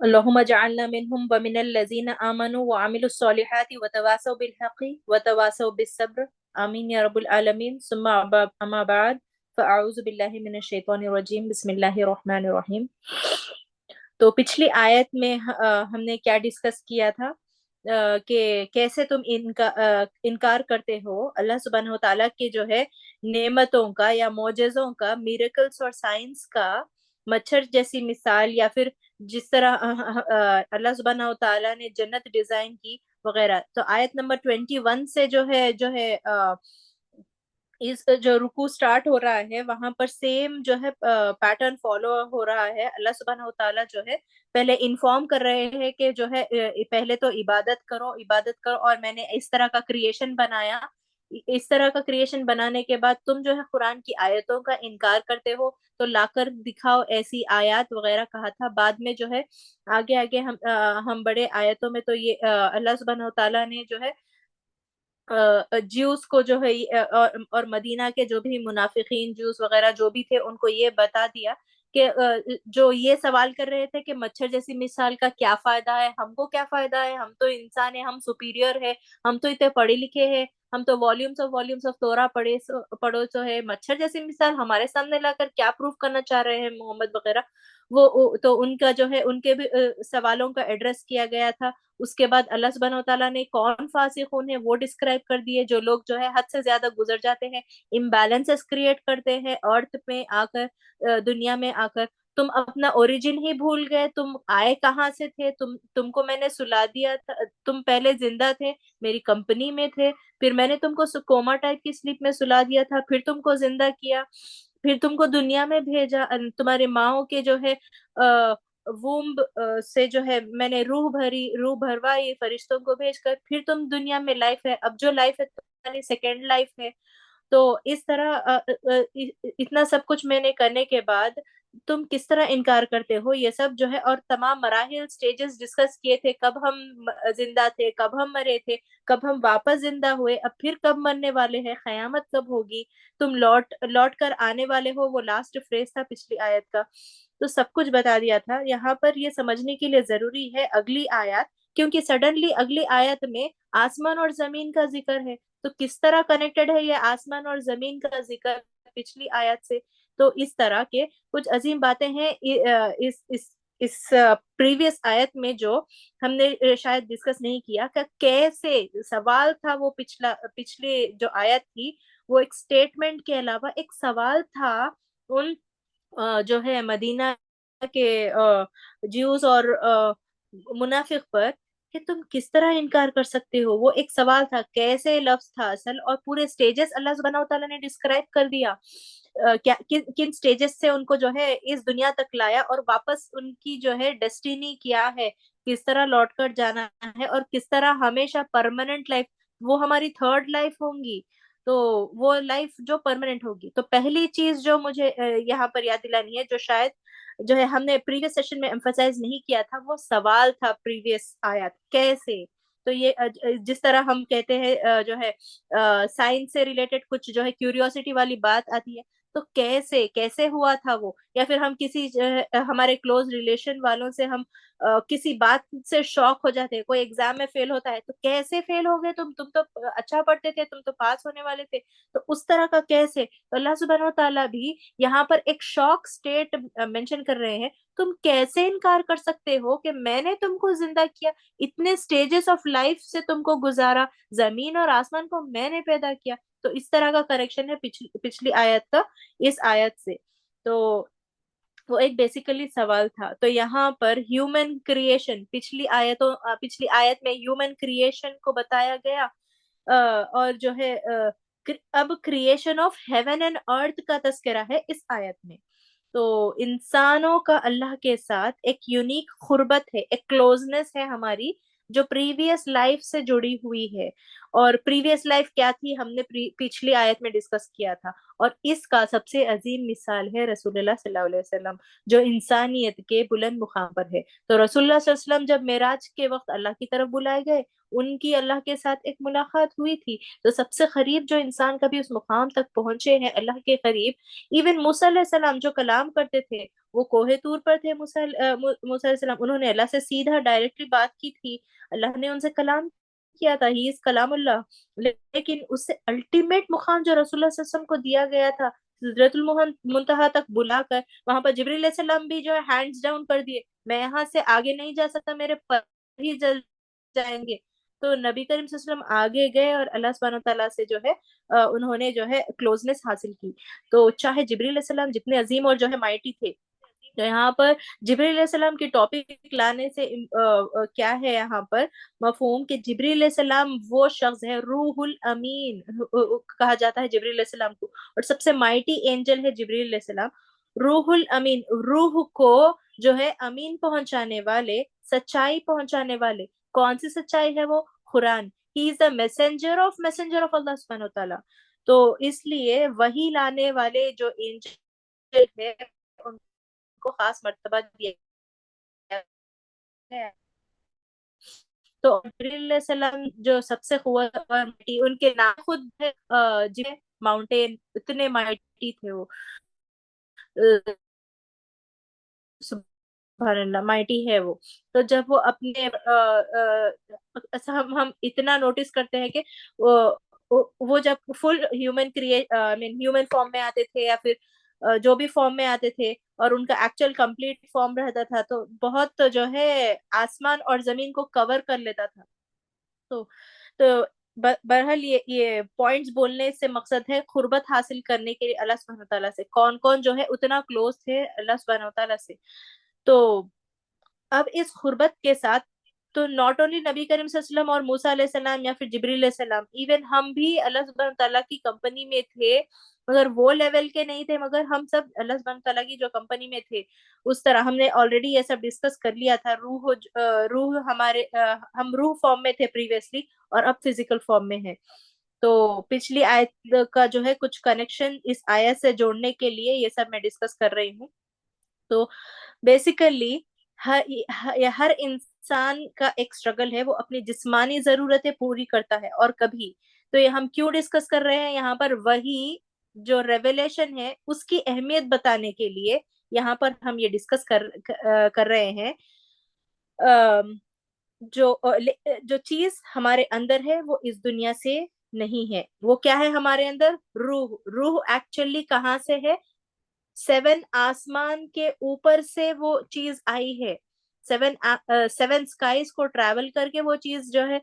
اللهم اجعلنا منهم ومن الذين آمنوا وعملوا الصالحات وتواصوا بالحق وتواصوا بالصبر آمين يا رب العالمين ثم أما بعد فأعوذ بالله من الشيطان الرجيم بسم الله الرحمن الرحيم. تو پچھلی آیت میں ہم نے کیا ڈسکس کیا تھا کہ کیسے تم انکار کرتے ہو اللہ سبحانہ و تعالیٰ کے جو ہے نعمتوں کا یا معجزوں کا، میریکلز اور سائنس کا، مچھر جیسی مثال، یا پھر جس طرح اللہ سبحانہ و تعالیٰ نے جنت ڈیزائن کی وغیرہ. تو آیت نمبر 21 سے جو ہے اس جو رکوع سٹارٹ ہو رہا ہے وہاں پر سیم جو ہے پیٹرن فالو ہو رہا ہے. اللہ سبحانہ و تعالیٰ جو ہے پہلے انفارم کر رہے ہیں کہ جو ہے پہلے تو عبادت کرو عبادت کرو، اور میں نے اس طرح کا کریشن بنایا. اس طرح کا کریشن بنانے کے بعد تم جو ہے قرآن کی آیتوں کا انکار کرتے ہو تو لا کر دکھاؤ ایسی آیات وغیرہ کہا تھا. بعد میں جو ہے آگے آگے ہم بڑے آیتوں میں تو یہ اللہ سبحانہ و تعالیٰ نے جو ہے جیوس کو جو ہے اور مدینہ کے جو بھی منافقین جوس وغیرہ جو بھی تھے ان کو یہ بتا دیا کہ جو یہ سوال کر رہے تھے کہ مچھر جیسی مثال کا کیا فائدہ ہے، ہم کو کیا فائدہ ہے، ہم تو انسان ہیں، ہم سپیریئر ہے، ہم تو اتنے پڑھے لکھے ہیں، ہم تو والیومز آف تورا پڑھو تو ہے، مچھر جیسی مثال ہمارے سامنے لا کر کیا پروف کرنا چاہ رہے ہیں محمد وغیرہ. وہ تو ان کا جو ہے ان کے بھی سوالوں کا ایڈریس کیا گیا تھا. اس کے بعد اللہ سبحانہ و تعالیٰ نے کون فاسقون ہے وہ ڈسکرائب کر دیے، جو لوگ جو ہے حد سے زیادہ گزر جاتے ہیں، امبیلنسز کریٹ کرتے ہیں ارتھ میں آ کر، دنیا میں آ کر. تم اپنا اوریجن ہی بھول گئے، تم آئے کہاں سے تھے، تم کو میں نے سلا دیا تھا، تم پہلے زندہ تھے، میری کمپنی میں تھے، پھر میں نے تم کو کوما ٹائپ کی سلیپ میں سلا دیا تھا، پھر تم کو زندہ کیا، پھر تم کو دنیا میں بھیجا، تمہارے ماؤں کے جو ہے وومب سے جو ہے میں نے روح بھروائی فرشتوں کو بھیج کر، پھر تم دنیا میں لائف ہے، اب جو لائف ہے تمہاری سیکنڈ لائف ہے. تو اس طرح اتنا سب کچھ میں نے کرنے کے بعد تم کس طرح انکار کرتے ہو یہ سب جو ہے. اور تمام مراحل سٹیجز ڈسکس کیے تھے، کب ہم زندہ تھے، کب ہم مرے تھے، کب ہم واپس زندہ ہوئے، اب پھر کب مرنے والے ہیں، قیامت کب ہوگی، تم لوٹ کر آنے والے ہو، وہ لاسٹ فریز تھا پچھلی آیت کا. تو سب کچھ بتا دیا تھا. یہاں پر یہ سمجھنے کے لیے ضروری ہے اگلی آیات، کیونکہ سڈنلی اگلی آیت میں آسمان اور زمین کا ذکر ہے. تو کس طرح کنیکٹڈ ہے یہ آسمان اور زمین کا ذکر پچھلی آیت سے؟ تو اس طرح کے کچھ عظیم باتیں ہیں اس پریویس آیت میں جو ہم نے شاید ڈسکس نہیں کیا کہ کیسے سوال تھا. وہ پچھلی جو آیت تھی وہ ایک سٹیٹمنٹ کے علاوہ ایک سوال تھا ان جو ہے مدینہ کے جیوز اور منافق پر کہ تم کس طرح انکار کر سکتے ہو. وہ ایک سوال تھا، کیسے لفظ تھا اصل، اور پورے سٹیجز اللہ سبحانہ و تعالیٰ نے ڈسکرائب کر دیا کیا کن سٹیجز سے ان کو جو ہے اس دنیا تک لایا، اور واپس ان کی جو ہے ڈیسٹینی کیا ہے، کس طرح لوٹ کر جانا ہے، اور کس طرح ہمیشہ پرماننٹ لائف وہ ہماری تھرڈ لائف ہوں گی. تو وہ لائف جو پرماننٹ ہوگی. تو پہلی چیز جو مجھے یہاں پر یاد دلانی ہے، جو شاید جو ہے ہم نے پریویس سیشن میں ایمفسائز نہیں کیا تھا، وہ سوال تھا پریویس آیات کیسے. تو یہ جس طرح ہم کہتے ہیں جو ہے سائنس سے ریلیٹڈ کچھ جو ہے کیوریوسٹی والی بات آتی ہے، تو کیسے ہوا تھا وہ، یا پھر ہم کسی ہمارے کلوز ریلیشن والوں سے ہم کسی بات سے شوق ہو جاتے ہیں. کوئی ایگزام میں فیل ہوتا ہے تو کیسے فیل ہو گئے تم تو اچھا پڑھتے تھے، تم تو پاس ہونے والے تھے. تو اس طرح کا کیسے. تو اللہ سبحانہ و تعالیٰ بھی یہاں پر ایک شوق سٹیٹ مینشن کر رہے ہیں. تم کیسے انکار کر سکتے ہو کہ میں نے تم کو زندہ کیا، اتنے سٹیجز آف لائف سے تم کو گزارا، زمین اور آسمان کو میں نے پیدا کیا. تو اس طرح کا کریکشن ہے پچھلی آیت کا اس آیت سے. تو وہ ایک بیسیکلی سوال تھا. تو یہاں پر ہیومن کریشن پچھلی آیت میں ہیومن کریشن کو بتایا گیا، اور جو ہے اب کریشن آف ہیون اینڈ ارتھ کا تذکرہ ہے اس آیت میں. تو انسانوں کا اللہ کے ساتھ ایک یونیک قربت ہے، ایک کلوزنس ہے ہماری جو پریویس لائف سے جڑی ہوئی ہے. اور پریویس لائف کیا تھی ہم نے پچھلی آیت میں ڈسکس کیا تھا. اور اس کا سب سے عظیم مثال ہے رسول اللہ صلی اللہ علیہ وسلم جو انسانیت کے بلند مقام پر ہے. تو رسول اللہ صلی اللہ علیہ وسلم جب معراج کے وقت اللہ کی طرف بلائے گئے, ان کی اللہ کے ساتھ ایک ملاقات ہوئی تھی. تو سب سے قریب جو انسان کبھی اس مقام تک پہنچے ہیں اللہ کے قریب, ایون موسیٰ علیہ السلام جو کلام کرتے تھے, وہ کوہ طور پر تھے. موسیٰ علیہ السلام انہوں نے اللہ سے سیدھا ڈائریکٹلی بات کی تھی, اللہ نے ان سے کلام کیا تھا, ہی از کلام اللہ. لیکن اس سے الٹیمیٹ مقام جو رسول اللہ صلی اللہ علیہ وسلم کو دیا گیا تھا, سدرۃ المنتہا تک بلا کر, وہاں پر جبریل علیہ السلام بھی جو ہے ہینڈز ڈاؤن کر دیے, میں یہاں سے آگے نہیں جا سکتا, میرے پر ہی جل جائیں گے. تو نبی کریم صلی اللہ علیہ وسلم آگے گئے اور اللہ سبحانہ تعالیٰ سے جو ہے انہوں نے جو ہے کلوزنس حاصل کی. تو چاہے جبریل علیہ السلام جتنے عظیم اور جو ہے مائٹی تھے, تو یہاں پر جبریل علیہ السلام کی ٹاپک لانے سے کیا ہے یہاں پر مفہوم کہ جبریل علیہ السلام وہ شخص ہے, روح الامین کہا جاتا ہے جبریل علیہ السلام کو, اور سب سے مائٹی اینجل ہے جبریل علیہ السلام. روح الامین, روح کو جو ہے امین پہنچانے والے, سچائی پہنچانے والے. کون سی سچائی ہے وہ؟ قرآن. ہی از دا میسنجر آف اللہ سبحانہ وتعالی. تو اس لیے وہی لانے والے جو اینجل ہے ان کو خاص مرتبہ دیا ہے. تو جبریل علیہ السلام جو سب سے قوت اور مائٹی, ان کے نام خود جن ماؤنٹین, اتنے مائٹی تھے وہ, سبحان اللہ مائٹی ہے وہ. تو جب وہ اپنے ہم اتنا نوٹس کرتے ہیں کہ وہ جب فل ہیومن فارم میں آتے تھے, یا پھر جو بھی فارم میں آتے تھے, اور ان کا ایکچوئل کمپلیٹ فارم رہتا تھا, تو بہت جو ہے آسمان اور زمین کو کور کر لیتا تھا. تو بہرحال یہ پوائنٹس بولنے سے مقصد ہے قربت حاصل کرنے کے لیے اللہ سبحانہ تعالیٰ سے, کون کون جو ہے اتنا کلوز تھے اللہ سبحانہ تعالیٰ سے. تو اب اس قربت کے ساتھ تو ناٹ اونلی نبی کریم صلی اللہ علیہ وسلم اور موسیٰ علیہ السلام یا پھر جبریل علیہ السلام, ایون ہم بھی اللہ سبحانہ تعالیٰ کی کمپنی میں تھے, مگر وہ لیول کے نہیں تھے, مگر ہم سب اللہ سبحانہ تعالیٰ کی جو کمپنی میں تھے اس طرح ہم نے آلریڈی یہ سب ڈسکس کر لیا تھا. روح ہمارے ہم روح فارم میں تھے پریویسلی, اور اب فزیکل فارم میں ہے. تو پچھلی آیت کا جو ہے کچھ کنیکشن اس آیت سے جوڑنے کے لیے یہ سب میں ڈسکس کر رہی ہوں. تو بیسیکلی ہر انسان کا ایک اسٹرگل ہے, وہ اپنی جسمانی ضرورتیں پوری کرتا ہے. اور کبھی تو یہ ہم کیوں ڈسکس کر رہے ہیں یہاں پر, وہی جو ریویلیشن ہے اس کی اہمیت بتانے کے لیے یہاں پر ہم یہ ڈسکس کر رہے ہیں. جو چیز ہمارے اندر ہے وہ اس دنیا سے نہیں ہے. وہ کیا ہے ہمارے اندر؟ روح. روح ایکچولی کہاں سے ہے؟ 7 آسمان کے اوپر سے وہ چیز آئی ہے. 7 اسکائز کو ٹریول کر کے وہ چیز جو ہے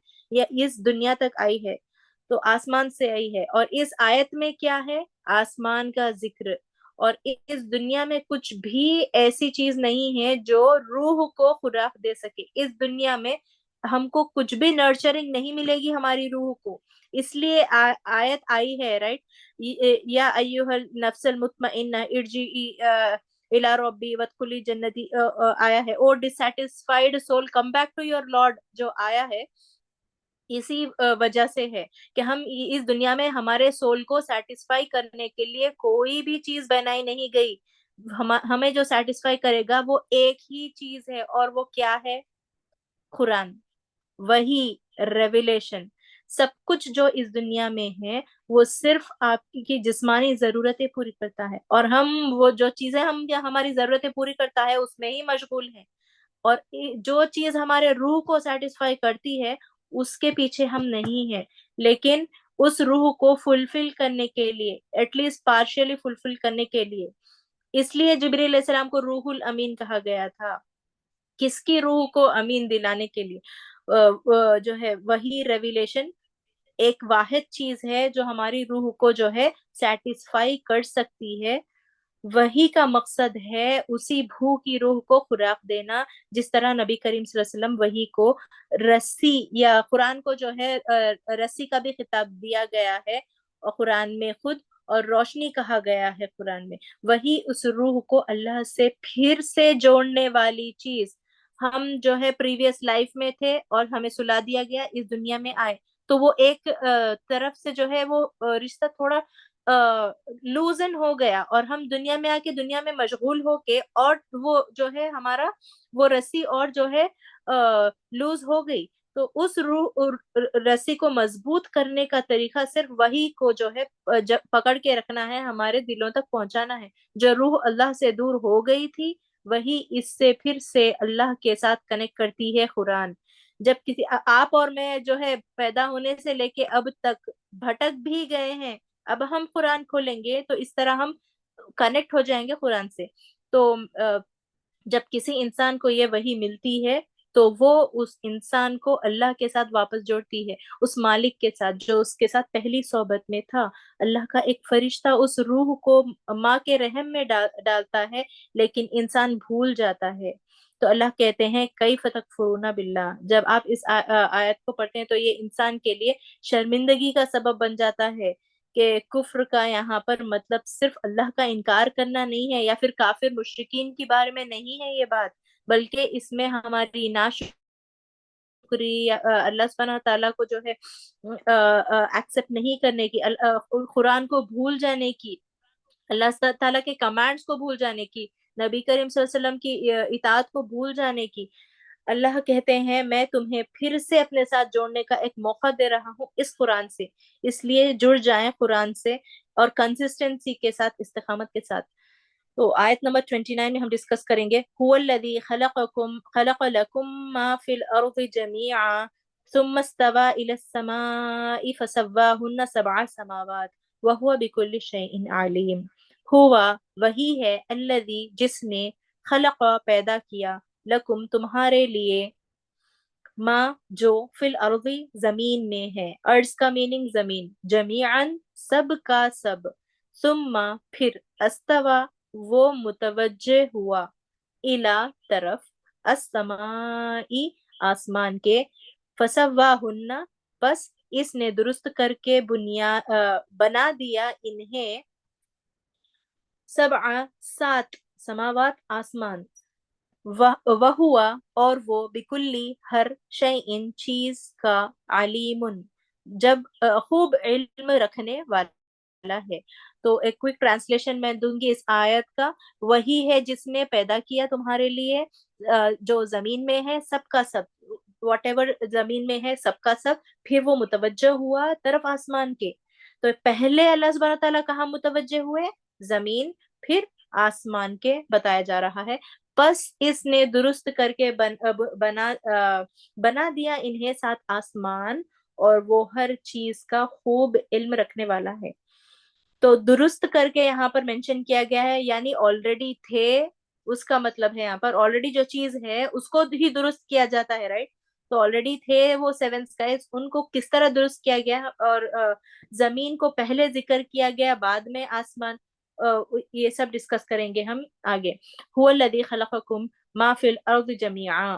اس دنیا تک آئی ہے, تو آسمان سے آئی ہے. اور اس آیت میں کیا ہے؟ آسمان کا ذکر. اور اس دنیا میں کچھ بھی ایسی چیز نہیں ہے جو روح کو خوراک دے سکے. اس دنیا میں ہم کو کچھ بھی نرچرنگ نہیں ملے گی ہماری روح کو. اس لیے آیت آئی ہے, رائٹ, یا ایھا النفس المطمئنہ ارجعی الی ربی وادخلی جنتی آیا ہے, O dissatisfied soul come back to your Lord جو آیا ہے. اسی وجہ سے ہے کہ ہم اس دنیا میں ہمارے سول کو سیٹسفائی کرنے کے لیے کوئی بھی چیز بنائی نہیں گئی. ہمیں جو سیٹسفائی کرے گا وہ ایک ہی چیز ہے, اور وہ کیا ہے؟ قرآن. وہی ریویلیشن. سب کچھ جو اس دنیا میں ہے وہ صرف آپ کی جسمانی ضرورتیں پوری کرتا ہے, اور ہم وہ جو چیزیں ہماری ضرورتیں پوری کرتا ہے اس میں ہی مشغول ہیں. اور جو چیز ہمارے روح کو سیٹسفائی کرتی ہے اس کے پیچھے ہم نہیں ہیں. لیکن اس روح کو فلفل کرنے کے لیے, ایٹ لیسٹ پارشلی فلفل کرنے کے لیے, اس لیے جبریل علیہ السلام کو روح الامین کہا گیا تھا. کس کی روح کو امین دلانے کے لیے؟ جو ہے وہی ریویلیشن ایک واحد چیز ہے جو ہماری روح کو جو ہے سیٹسفائی کر سکتی ہے. وہی کا مقصد ہے اسی بھوکی روح کو خوراک دینا, جس طرح نبی کریم صلی اللہ علیہ وسلم وہی کو رسی, یا قرآن کو جو ہے رسی کا بھی خطاب دیا گیا ہے, اور قرآن میں خود, اور روشنی کہا گیا ہے قرآن میں. وہی اس روح کو اللہ سے پھر سے جوڑنے والی چیز. ہم جو ہے پریویس لائف میں تھے اور ہمیں سلا دیا گیا, اس دنیا میں آئے, تو وہ ایک طرف سے جو ہے وہ رشتہ تھوڑا لوزن ہو گیا، اور ہم دنیا میں آ کے دنیا میں مشغول ہو کے، اور وہ جو ہے ہمارا وہ رسی اور جو ہے لوز ہو گئی. تو اس رسی کو مضبوط کرنے کا طریقہ صرف وہی کو جو ہے پکڑ کے رکھنا ہے، ہمارے دلوں تک پہنچانا ہے. جو روح اللہ سے دور ہو گئی تھی وہی اس سے پھر سے اللہ کے ساتھ کنیکٹ کرتی ہے قرآن. جب کسی آپ اور میں جو ہے پیدا ہونے سے لے کے اب تک بھٹک بھی گئے ہیں، اب ہم قرآن کھولیں گے تو اس طرح ہم کنیکٹ ہو جائیں گے قرآن سے. تو جب کسی انسان کو یہ وحی ملتی ہے تو وہ اس انسان کو اللہ کے ساتھ واپس جوڑتی ہے، اس مالک کے ساتھ جو اس کے ساتھ پہلی صحبت میں تھا. اللہ کا ایک فرشتہ اس روح کو ماں کے رحم میں ڈالتا ہے، لیکن انسان بھول جاتا ہے. تو اللہ کہتے ہیں کیف تکفرون باللہ. جب آپ اس آیت کو پڑھتے ہیں تو یہ انسان کے لیے شرمندگی کا سبب بن جاتا ہے کہ کفر کا یہاں پر مطلب صرف اللہ کا انکار کرنا نہیں ہے یا پھر کافر مشرکین کے بارے میں نہیں ہے یہ بات، بلکہ اس میں ہماری ناشکری، اللہ سبحانہ تعالیٰ کو جو ہے ایکسپٹ نہیں کرنے کی، قرآن کو بھول جانے کی، اللہ تعالیٰ کے کمانڈز کو بھول جانے کی، نبی کریم صلی اللہ علیہ وسلم کی اطاعت کو بھول جانے کی. اللہ کہتے ہیں میں تمہیں پھر سے اپنے ساتھ جوڑنے کا ایک موقع دے رہا ہوں اس قرآن سے، اس لیے جڑ جائیں قرآن سے اور کنسسٹنسی کے ساتھ، استقامت کے ساتھ. تو آیت نمبر 29 میں ہم ڈسکس کریں گے هو الذی خلق لکم ما فی الارض جميعا ثم استوى الى السماء فسواهن 7 سماوات وهو بكل شیء علیم. ہوا وہی ہے، الذی جس نے، خلق پیدا کیا، لکم تمہارے لیے، ما جو، فی الارض زمین میں ہے، ارض کا میننگ زمین، جمیعاً سب کا سب، ثم پھر، استوا وہ متوجہ ہوا، الا طرف، السمائی آسمان کے، فسواہن پس اس نے درست کر کے بنا دیا انہیں، سبع 7 سماوات آسمان، وہوا اور وہ، بکلی ہر، شیئن چیز کا، علیم جب خوب علم رکھنے والا ہے. تو ایک کوئک ٹرانسلیشن میں دوں گی اس آیت کا. وہی ہے جس نے پیدا کیا تمہارے لیے جو زمین میں ہے سب کا سب، واٹ ایور زمین میں ہے سب کا سب، پھر وہ متوجہ ہوا طرف آسمان کے. تو پہلے اللہ سبحانہ تعالیٰ کہاں متوجہ ہوئے؟ زمین، پھر آسمان کے بتایا جا رہا ہے. بس اس نے درست کر کے بنا دیا انہیں 7 آسمان، اور وہ ہر چیز کا خوب علم رکھنے والا ہے. تو درست کر کے یہاں پر مینشن کیا گیا ہے، یعنی آلریڈی تھے، اس کا مطلب ہے یہاں پر آلریڈی جو چیز ہے اس کو ہی درست کیا جاتا ہے، رائٹ؟ تو آلریڈی تھے وہ 7 اسکائز، ان کو کس طرح درست کیا گیا، اور زمین کو پہلے ذکر کیا گیا بعد میں آسمان، یہ سب ڈسکس کریں گے ہم آگے. هو الذی خلقکم ما فی الارض جمیعا.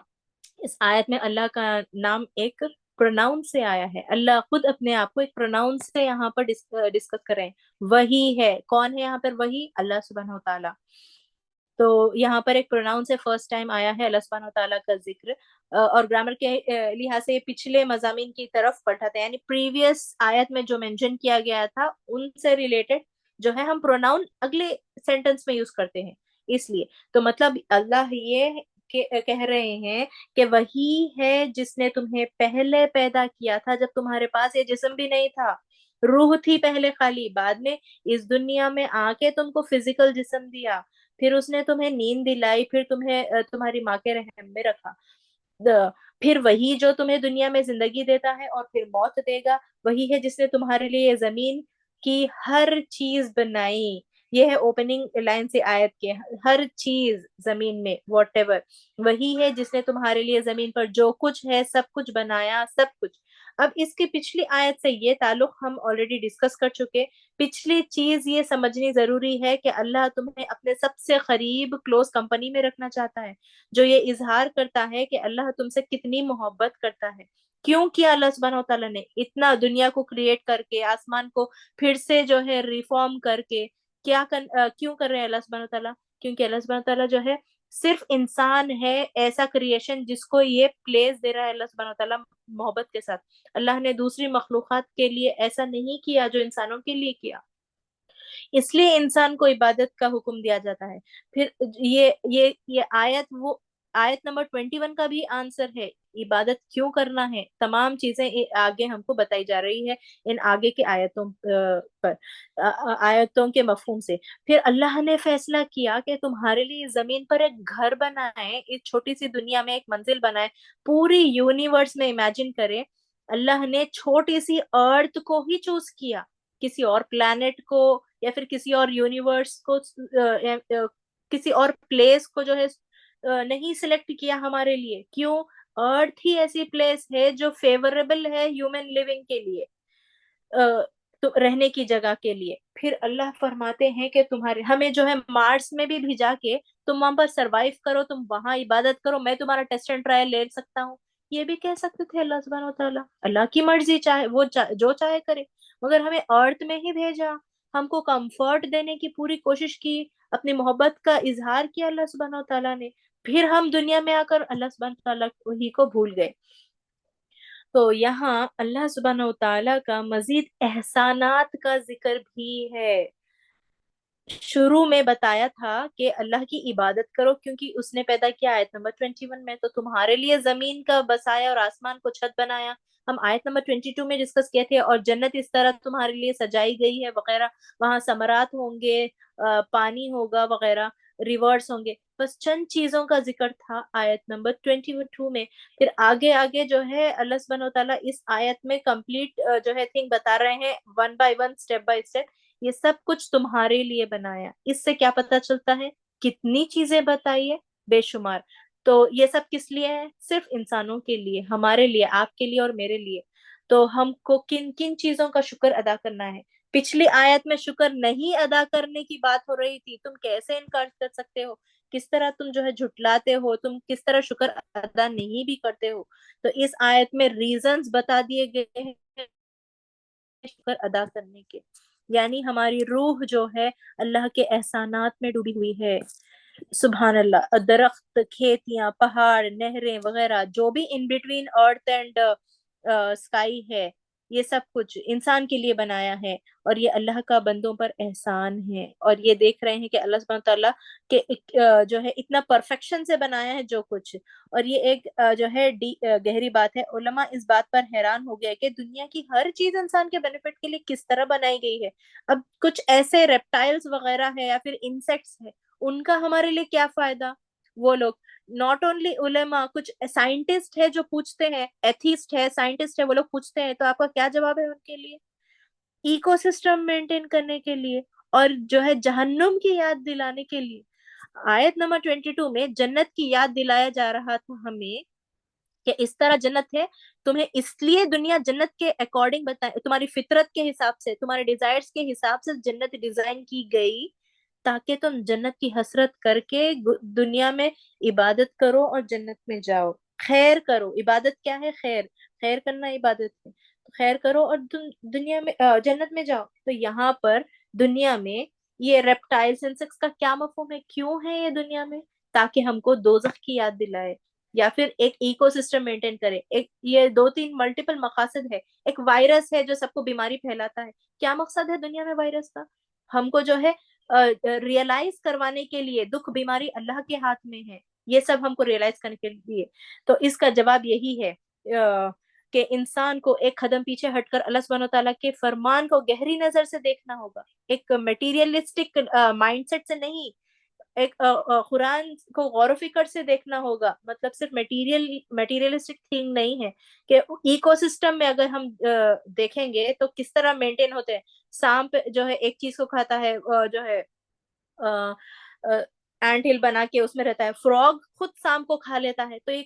اس آیت میں اللہ کا نام ایک پروناؤن سے آیا ہے، اللہ خود اپنے آپ کو ایک پروناؤن سے یہاں پر ڈسکس کر رہے ہیں. وہی ہے، کون ہے یہاں پر وہی؟ اللہ سبحانہ وتعالی. تو یہاں پر ایک پروناؤن سے فرسٹ ٹائم آیا ہے اللہ سبحانہ وتعالیٰ کا ذکر، اور گرامر کے لحاظ سے پچھلے مضامین کی طرف پڑھا تھا، یعنی پریویس آیت میں جو مینشن کیا گیا تھا ان سے ریلیٹڈ جو ہے ہم پروناؤن اگلے سینٹنس میں یوز کرتے ہیں، اس لیے. تو مطلب اللہ یہ کہہ رہے ہیں کہ وہی ہے جس نے تمہیں پہلے پیدا کیا تھا جب تمہارے پاس یہ جسم بھی نہیں تھا، روح تھی پہلے خالی، بعد میں اس دنیا میں آ کے تم کو فزیکل جسم دیا، پھر اس نے تمہیں نیند دلائی، پھر تمہیں تمہاری ماں کے رحم میں رکھا. پھر وہی جو تمہیں دنیا میں زندگی دیتا ہے اور پھر موت دے گا، وہی ہے جس نے تمہارے لیے زمین کی ہر چیز بنائی. یہ ہے اوپننگ لائن سے آیت کے، ہر چیز زمین میں، واٹ ایور. وہی ہے جس نے تمہارے لیے زمین پر جو کچھ ہے سب کچھ بنایا، سب کچھ. اب اس کی پچھلی آیت سے یہ تعلق ہم آلریڈی ڈسکس کر چکے. پچھلی چیز یہ سمجھنی ضروری ہے کہ اللہ تمہیں اپنے سب سے قریب کلوز کمپنی میں رکھنا چاہتا ہے، جو یہ اظہار کرتا ہے کہ اللہ تم سے کتنی محبت کرتا ہے. کیوں کیا اللہ سبحانہ وتعالیٰ نے اتنا دنیا کو کریٹ کر کے، آسمان کو پھر سے جو ہے ریفارم کر کے، کیوں کر رہے ہیں اللہ سبحانہ وتعالیٰ؟ کیونکہ اللہ سبحانہ وتعالیٰ جو ہے صرف انسان ہے ایسا کریشن جس کو یہ پلیس دے رہا ہے اللہ سبحانہ وتعالیٰ محبت کے ساتھ. اللہ نے دوسری مخلوقات کے لیے ایسا نہیں کیا جو انسانوں کے لیے کیا. اس لیے انسان کو عبادت کا حکم دیا جاتا ہے. پھر یہ آیت وہ آیت نمبر 21 کا بھی آنسر ہے. عبادت کیوں کرنا ہے, تمام چیزیں آگے ہم کو بتائی جا رہی ہے ان آگے کے آیتوں پر, آیتوں کے مفہوم سے. پھر اللہ نے فیصلہ کیا کہ تمہارے لیے زمین پر ایک گھر بنائے, اس چھوٹی سی دنیا میں ایک منزل بنائے. پوری یونیورس میں امیجن کرے, اللہ نے چھوٹی سی ارتھ کو ہی چوز کیا, کسی اور پلانٹ کو یا پھر کسی اور یونیورس کو, کسی اور پلیس کو جو ہے نہیں سلیکٹ کیا ہمارے لیے. کیوں؟ ارتھ ہی ایسی پلیس ہے جو فیوریبل ہے ہیومن لیونگ کے لیے, تو رہنے کی جگہ کے لیے. پھر اللہ فرماتے ہیں کہ تمہارے ہمیں جو ہے مارس میں بھی بھیجا کے تم وہاں پر سروائیو کرو, تم وہاں عبادت کرو, میں تمہارا ٹیسٹ اینڈ ٹرائل لے سکتا ہوں. یہ بھی کہہ سکتے تھے اللہ سبحانہ وتعالیٰ, اللہ کی مرضی, چاہے وہ جو چاہے کرے. مگر ہمیں ارتھ میں ہی بھیجا, ہم کو کمفرٹ دینے کی پوری کوشش کی, اپنی محبت کا اظہار کیا اللہ سبحانہ وتعالیٰ نے. پھر ہم دنیا میں آ کر اللہ سبحانہ وتعالیٰ ہی کو بھول گئے. تو یہاں اللہ سبحانہ وتعالیٰ کا مزید احسانات کا ذکر بھی ہے. شروع میں بتایا تھا کہ اللہ کی عبادت کرو کیونکہ اس نے پیدا کیا آیت نمبر 21 میں, تو تمہارے لیے زمین کا بسایا اور آسمان کو چھت بنایا. ہم آیت نمبر 22 میں ڈسکس کیے تھے, اور جنت اس طرح تمہارے لیے سجائی گئی ہے وغیرہ, وہاں ثمرات ہوں گے, پانی ہوگا وغیرہ, ریورس ہوں گے. بس چند چیزوں کا ذکر تھا آیت نمبر 22 میں. پھر آگے آگے جو ہے اللہ سبحانہ وتعالیٰ اس آیت میں کمپلیٹ جو ہے تھنگ بتا رہے ہیں, one by one, step by step. یہ سب کچھ تمہارے لیے بنایا. اس سے کیا پتا چلتا ہے, کتنی چیزیں بتائیے, بے شمار. تو یہ سب کس لیے ہے؟ صرف انسانوں کے لیے, ہمارے لیے, آپ کے لیے اور میرے لیے. تو ہم کو کن کن چیزوں کا شکر ادا کرنا ہے؟ پچھلی آیت میں شکر نہیں ادا کرنے کی بات ہو رہی تھی. تم کیسے انکار کر سکتے ہو, کس طرح تم جو ہے جھٹلاتے ہو, تم کس طرح شکر ادا نہیں بھی کرتے ہو. تو اس آیت میں ریزنز بتا دیے گئے ہیں شکر ادا کرنے کے. یعنی ہماری روح جو ہے اللہ کے احسانات میں ڈوبی ہوئی ہے. سبحان اللہ. درخت, کھیتیاں, پہاڑ, نہریں وغیرہ, جو بھی in between earth and sky ہے, یہ سب کچھ انسان کے لیے بنایا ہے. اور یہ اللہ کا بندوں پر احسان ہے. اور یہ دیکھ رہے ہیں کہ اللہ سبحانہ تعالیٰ کے جو ہے اتنا پرفیکشن سے بنایا ہے جو کچھ. اور یہ ایک جو ہے گہری بات ہے. علماء اس بات پر حیران ہو گئے کہ دنیا کی ہر چیز انسان کے بینیفٹ کے لیے کس طرح بنائی گئی ہے. اب کچھ ایسے ریپٹائلز وغیرہ ہے یا پھر انسیکٹس ہے, ان کا ہمارے لیے کیا فائدہ؟ وہ لوگ ناٹ اونلی علماء, کچھ سائنٹسٹ ہے جو پوچھتے ہیں, ایتھیسٹ ہے, سائنٹسٹ ہے, وہ لوگ پوچھتے ہیں, تو آپ کا کیا جواب ہے ان کے لیے؟ ایکو سسٹم مینٹین کرنے کے لیے اور جو ہے جہنم کی یاد دلانے کے لیے. آیت نمبر 22 میں جنت کی یاد دلایا جا رہا تھا ہمیں کہ اس طرح جنت ہے, تمہیں اس لیے دنیا جنت کے اکارڈنگ بتائے, تمہاری فطرت کے حساب سے, تمہارے ڈیزائرز کے حساب سے جنت ڈیزائن کی گئی تاکہ تم جنت کی حسرت کر کے دنیا میں عبادت کرو اور جنت میں جاؤ. خیر کرو. عبادت کیا ہے؟ خیر. خیر کرنا عبادت ہے. خیر کرو اور دنیا میں جنت میں جاؤ. تو یہاں پر دنیا میں یہ ریپٹائلز, انسیکٹس کا کیا مفہوم ہے, کیوں ہے یہ دنیا میں؟ تاکہ ہم کو دوزخ کی یاد دلائے یا پھر ایک ایکو سسٹم مینٹین کرے. ایک یہ 2-3 ملٹیپل مقاصد ہے. ایک وائرس ہے جو سب کو بیماری پھیلاتا ہے. کیا مقصد ہے دنیا میں وائرس کا؟ ہم کو جو ہے ریئلائز کروانے کے لیے دکھ بیماری اللہ کے ہاتھ میں ہے, یہ سب ہم کو ریئلائز کرنے کے لیے. تو اس کا جواب یہی ہے کہ انسان کو ایک قدم پیچھے ہٹ کر اللہ سبحانہ وتعالیٰ کے فرمان کو گہری نظر سے دیکھنا ہوگا, ایک میٹیریلسٹک مائنڈ سیٹ سے نہیں, ایک قرآن کو غور و فکر سے دیکھنا ہوگا. مطلب صرف میٹیریلسٹک تھنگ نہیں ہے کہ ایکو سسٹم میں اگر ہم دیکھیں گے تو کس طرح مینٹین ہوتے ہیں. سانپ جو ہے ایک چیز کو کھاتا ہے, جو ہے اینٹ ہل بنا کے اس میں رہتا ہے. فراگ خود سانپ کو کھا لیتا ہے. تو یہ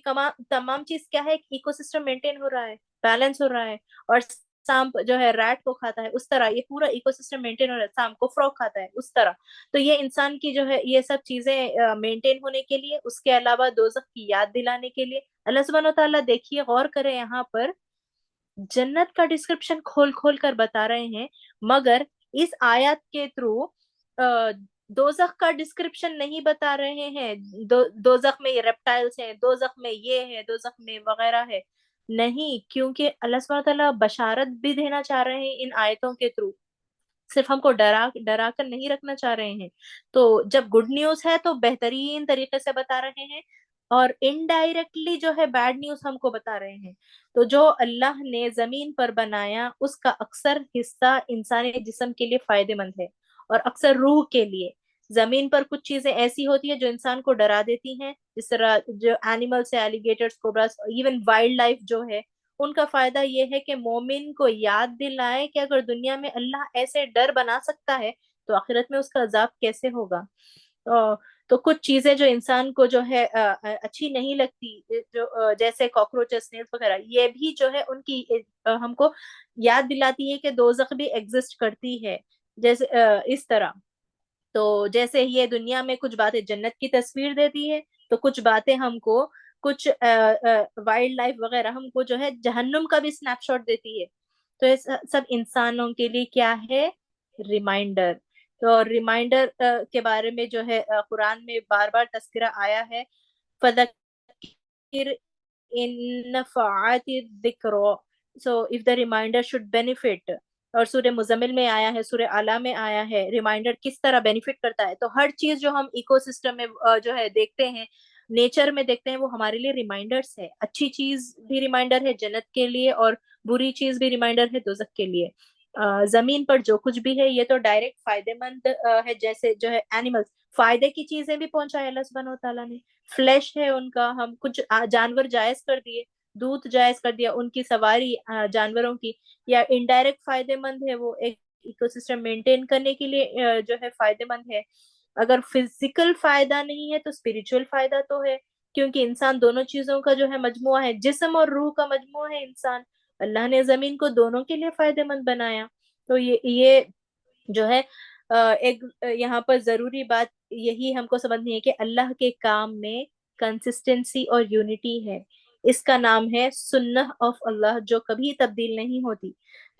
تمام چیز کیا ہے, ایکو سسٹم مینٹین ہو رہا ہے, بیلنس ہو رہا ہے. اور سانپ جو ہے ریٹ کو کھاتا ہے, اس طرح یہ پورا ایکو سسٹم مینٹین ہو رہا ہے. سانپ کو فراگ کھاتا ہے, اس طرح. تو یہ انسان کی جو ہے یہ سب چیزیں مینٹین ہونے کے لیے, اس کے علاوہ دوزخ کی یاد دلانے کے لیے. اللہ سبحانہ وتعالیٰ دیکھیے, غور کرے, یہاں پر جنت کا ڈسکرپشن کھول کھول کر بتا رہے ہیں. مگر اس آیات کے تھرو دوزخ کا ڈسکرپشن نہیں بتا رہے ہیں دوزخ میں یہ ریپٹائلز ہیں، دوزخ میں یہ ہے، دوزخ میں وغیرہ ہے، نہیں، کیونکہ اللہ سبحانہ تعالیٰ بشارت بھی دینا چاہ رہے ہیں ان آیتوں کے تھرو، صرف ہم کو ڈرا ڈرا کر نہیں رکھنا چاہ رہے ہیں. تو جب گڈ نیوز ہے تو بہترین طریقے سے بتا رہے ہیں، اور انڈائریکٹلی جو ہے بیڈ نیوز ہم کو بتا رہے ہیں. تو جو اللہ نے زمین پر بنایا اس کا اکثر حصہ انسانی جسم کے لیے فائدے مند ہے، اور اکثر روح کے لیے. زمین پر کچھ چیزیں ایسی ہوتی ہیں جو انسان کو ڈرا دیتی ہیں، جس طرح جو اینیملس ہے، ایلیگیٹرز، کوبراز، ایون وائلڈ لائف جو ہے، ان کا فائدہ یہ ہے کہ مومن کو یاد دلائے کہ اگر دنیا میں اللہ ایسے ڈر بنا سکتا ہے تو آخرت میں اس کا عذاب کیسے ہوگا. تو کچھ چیزیں جو انسان کو جو ہے اچھی نہیں لگتی، جو جیسے کاکروچز، سنیلز وغیرہ، یہ بھی جو ہے ان کی ہم کو یاد دلاتی ہے کہ دوزخ بھی ایگزسٹ کرتی ہے، جیسے اس طرح. تو جیسے یہ دنیا میں کچھ باتیں جنت کی تصویر دیتی ہے، تو کچھ باتیں ہم کو، کچھ وائلڈ لائف وغیرہ ہم کو جو ہے جہنم کا بھی سنیپ شاٹ دیتی ہے. تو یہ سب انسانوں کے لیے کیا ہے؟ ریمائنڈر. تو ریمائنڈر کے بارے میں جو ہے قرآن میں بار بار تذکرہ آیا ہے، فَذَكِّرْ إِن نَفَعَتِ الذِّكْرَى. So if the reminder should benefit. اور سورہ مزمل میں آیا ہے، سورہ اعلیٰ میں آیا ہے، ریمائنڈر کس طرح بینیفٹ کرتا ہے. تو ہر چیز جو ہم ایکو سسٹم میں جو ہے دیکھتے ہیں، نیچر میں دیکھتے ہیں، وہ ہمارے لیے ریمائنڈرس ہے. اچھی چیز بھی ریمائنڈر ہے جنت کے لیے، اور بری چیز بھی ریمائنڈر ہے دوزخ کے لیے. زمین پر جو کچھ بھی ہے یہ تو ڈائریکٹ فائدے مند ہے، جیسے جو ہے اینیملز، فائدے کی چیزیں بھی پہنچائے اللہ سبحانہ وتعالیٰ نے. فلیش ہے ان کا، ہم کچھ جانور جائز کر دیے، دودھ جائز کر دیا، ان کی سواری جانوروں کی، یا انڈائریکٹ فائدے مند ہے، وہ ایک ایکو سسٹم مینٹین کرنے کے لیے جو ہے فائدے مند ہے. اگر فزیکل فائدہ نہیں ہے تو اسپرچل فائدہ تو ہے، کیونکہ انسان دونوں چیزوں کا جو ہے مجموعہ ہے، جسم اور روح کا مجموعہ ہے انسان. اللہ نے زمین کو دونوں کے لیے فائدے مند بنایا. تو یہ جو ہے ایک یہاں پر ضروری بات یہی ہم کو سمجھنی ہے کہ اللہ کے کام میں کنسسٹنسی اور یونٹی ہے. اس کا نام ہے سنت آف اللہ، جو کبھی تبدیل نہیں ہوتی.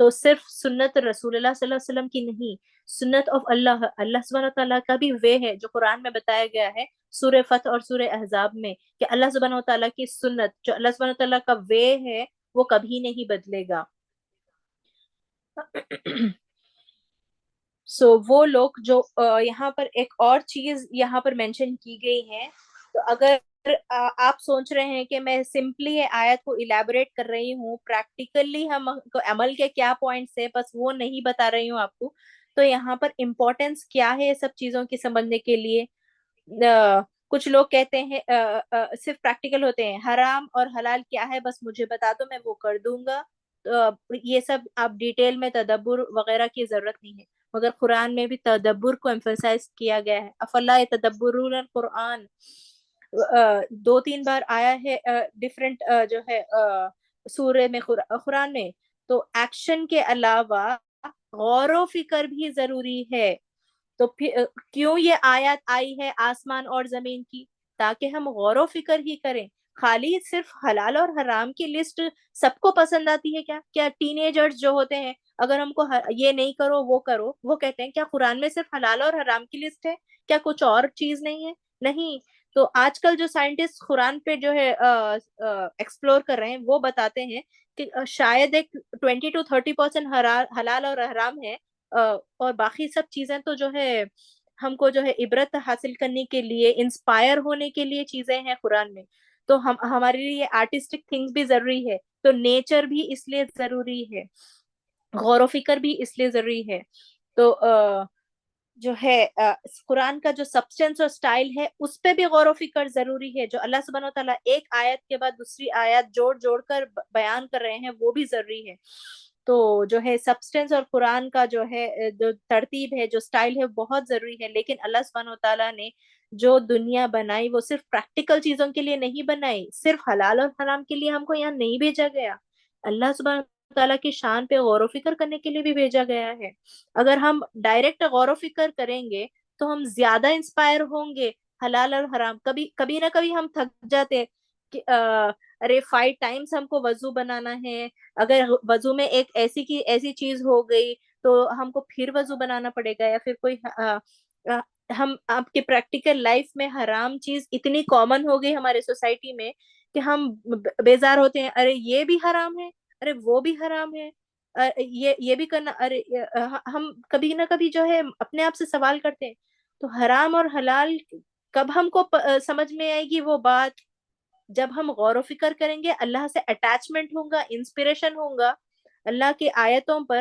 تو صرف سنت رسول اللہ صلی اللہ علیہ وسلم کی نہیں، سنت آف اللہ، اللہ سبحانہ تعالیٰ کا بھی وے ہے جو قرآن میں بتایا گیا ہے سورہ فتح اور سورہ احزاب میں، کہ اللہ سبحانہ تعالیٰ کی سنت، جو اللہ سبحانہ تعالیٰ کا وے ہے، وہ کبھی نہیں بدلے گا. وہ لوگ جو یہاں پر ایک اور چیز یہاں پر مینشن کی گئی ہے. تو اگر آپ سوچ رہے ہیں کہ میں سمپلی آیت کو الیبوریٹ کر رہی ہوں، پریکٹیکلی ہم کو عمل کے کیا پوائنٹس ہے بس وہ نہیں بتا رہی ہوں آپ کو، تو یہاں پر امپورٹینس کیا ہے سب چیزوں کی سمجھنے کے لیے. کچھ لوگ کہتے ہیں صرف پریکٹیکل ہوتے ہیں، حرام اور حلال کیا ہے بس مجھے بتا دو میں وہ کر دوں گا. یہ سب آپ ڈیٹیل میں تدبر وغیرہ کی ضرورت نہیں ہے، مگر قرآن میں بھی تدبر کو ایمفسائز کیا گیا ہے. افلا یتدبرون القرآن، 2-3 بار آیا ہے ڈفرنٹ جو ہے سورہ میں، قرآن میں. تو ایکشن کے علاوہ غور و فکر بھی ضروری ہے. تو پھر کیوں یہ آیات آئی ہے آسمان اور زمین کی؟ تاکہ ہم غور و فکر ہی کریں. خالی صرف حلال اور حرام کی لسٹ سب کو پسند آتی ہے کیا؟ کیا ٹین ایجرز جو ہوتے ہیں، اگر ہم کو یہ نہیں کرو وہ کرو، وہ کہتے ہیں کیا قرآن میں صرف حلال اور حرام کی لسٹ ہے؟ کیا کچھ اور چیز نہیں ہے؟ نہیں. تو آج کل جو سائنٹسٹ قرآن پہ جو ہے ایکسپلور کر رہے ہیں، وہ بتاتے ہیں کہ شاید ایک 20-30% حلال اور حرام ہے، اور باقی سب چیزیں تو جو ہے ہم کو جو ہے عبرت حاصل کرنے کے لیے، انسپائر ہونے کے لیے چیزیں ہیں قرآن میں. تو ہمارے لیے آرٹسٹک تھنگس بھی ضروری ہے، تو نیچر بھی اس لیے ضروری ہے، غور و فکر بھی اس لیے ضروری ہے. تو جو ہے قرآن کا جو سبسٹینس اور سٹائل ہے اس پہ بھی غور و فکر ضروری ہے. جو اللہ سبحانہ وتعالیٰ ایک آیت کے بعد دوسری آیت جوڑ جوڑ کر بیان کر رہے ہیں، وہ بھی ضروری ہے. تو جو ہے سبسٹینس اور قرآن کا جو ہے جو ترتیب ہے، جو سٹائل ہے، بہت ضروری ہے. لیکن اللہ سبحانہ وتعالیٰ نے جو دنیا بنائی وہ صرف پریکٹیکل چیزوں کے لیے نہیں بنائی، صرف حلال اور حرام کے لیے ہم کو یہاں نہیں بھیجا گیا. اللہ سبحانہ تعالیٰ کی شان پہ غور و فکر کرنے کے لیے بھی بھیجا گیا ہے. اگر ہم ڈائریکٹ غور و فکر کریں گے تو ہم زیادہ انسپائر ہوں گے حلال اور حرام. کبھی نہ کبھی ہم تھک جاتے کہ ارے 5 times ہم کو وضو بنانا ہے، اگر وضو میں ایک ایسی چیز ہو گئی تو ہم کو پھر وضو بنانا پڑے گا، یا پھر کوئی ہم آپ کے پریکٹیکل لائف میں حرام چیز اتنی کامن ہو گئی ہمارے سوسائٹی میں کہ ہم بیزار ہوتے ہیں، ارے یہ بھی حرام ہے، ارے وہ بھی حرام ہے، یہ بھی کرنا، ارے ہم کبھی نہ کبھی جو ہے اپنے آپ سے سوال کرتے ہیں. تو حرام اور حلال کب ہم کو سمجھ میں آئے گی وہ بات؟ جب ہم غور و فکر کریں گے، اللہ سے اٹیچمنٹ ہوگا، انسپریشن ہوگا اللہ کی آیتوں پر،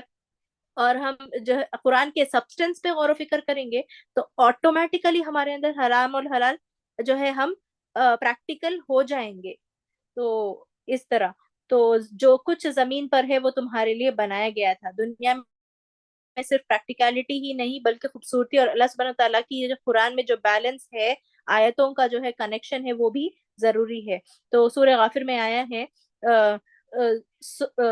اور ہم جو ہے قرآن کے سبسٹنس پہ غور و فکر کریں گے، تو آٹومیٹیکلی ہمارے اندر حرام اور حلال جو ہے ہم پریکٹیکل ہو جائیں گے. تو اس طرح تو جو کچھ زمین پر ہے وہ تمہارے لیے بنایا گیا تھا دنیا میں، صرف پریکٹیکلٹی ہی نہیں بلکہ خوبصورتی، اور اللہ سبحانہ تعالیٰ کی یہ جو قرآن میں جو بیلنس ہے، آیتوں کا جو ہے کنیکشن ہے، وہ بھی ضروری ہے. تو سورہ غافر میں آیا ہے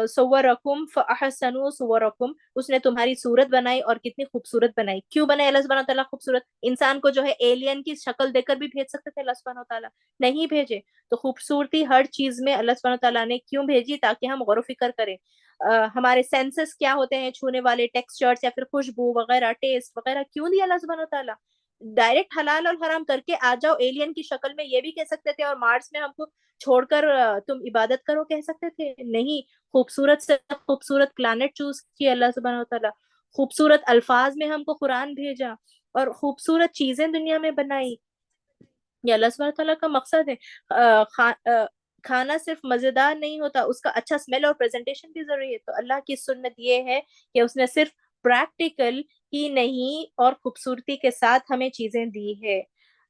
سورکم فاحسنوا صورکم، اس نے تمہاری صورت بنائی اور کتنی خوبصورت بنائی. کیوں بنائی اللہ سبحانہ تعالیٰ خوبصورت؟ انسان کو جو ہے ایلین کی شکل دے کر بھی بھیج سکتے تھے اللہ سبحانہ تعالیٰ، نہیں بھیجے. تو خوبصورتی ہر چیز میں اللہ سبحانہ تعالیٰ نے کیوں بھیجی؟ تاکہ ہم غور و فکر کریں. ہمارے سینسز کیا ہوتے ہیں چھونے والے، ٹیکسچرز یا پھر خوشبو وغیرہ، ٹیسٹ وغیرہ، کیوں دیا اللہ سبحانہ تعالیٰ؟ ڈائریکٹ حلال اور حرام کر کے آ جاؤ ایلین کی شکل میں، یہ بھی کہہ سکتے تھے، اور مارس میں ہم کو چھوڑ کر تم عبادت کرو کہہ سکتے تھے. نہیں، خوبصورت سے خوبصورت پلانٹ چوز کیا اللہ سبحانہ تعالیٰ، خوبصورت الفاظ میں ہم کو قرآن بھیجا، اور خوبصورت چیزیں دنیا میں بنائی. یہ اللہ سبحانہ تعالیٰ کا مقصد ہے. کھانا صرف مزیدار نہیں ہوتا، اس کا اچھا اسمیل اور پریزنٹیشن بھی ضروری ہے. تو اللہ کی سنت یہ ہے کہ اس نے صرف پریکٹیکل ہی نہیں اور خوبصورتی کے ساتھ ہمیں چیزیں دی ہے.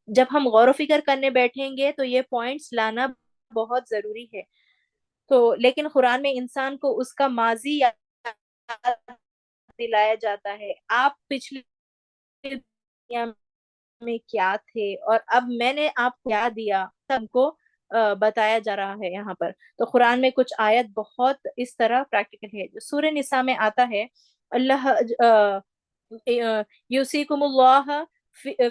جب ہم غور و فکر کرنے بیٹھیں گے تو یہ پوائنٹس لانا بہت ضروری ہے. تو لیکن قرآن میں انسان کو اس کا ماضی یاد دلایا جاتا ہے. آپ پچھلی دنیا میں کیا تھے اور اب میں نے آپ کو کیا دیا، سب کو بتایا جا رہا ہے یہاں پر. تو قرآن میں کچھ آیت بہت اس طرح پریکٹیکل ہے. جو سورہ نساء میں آتا ہے، اللہ یوسیکم اللہ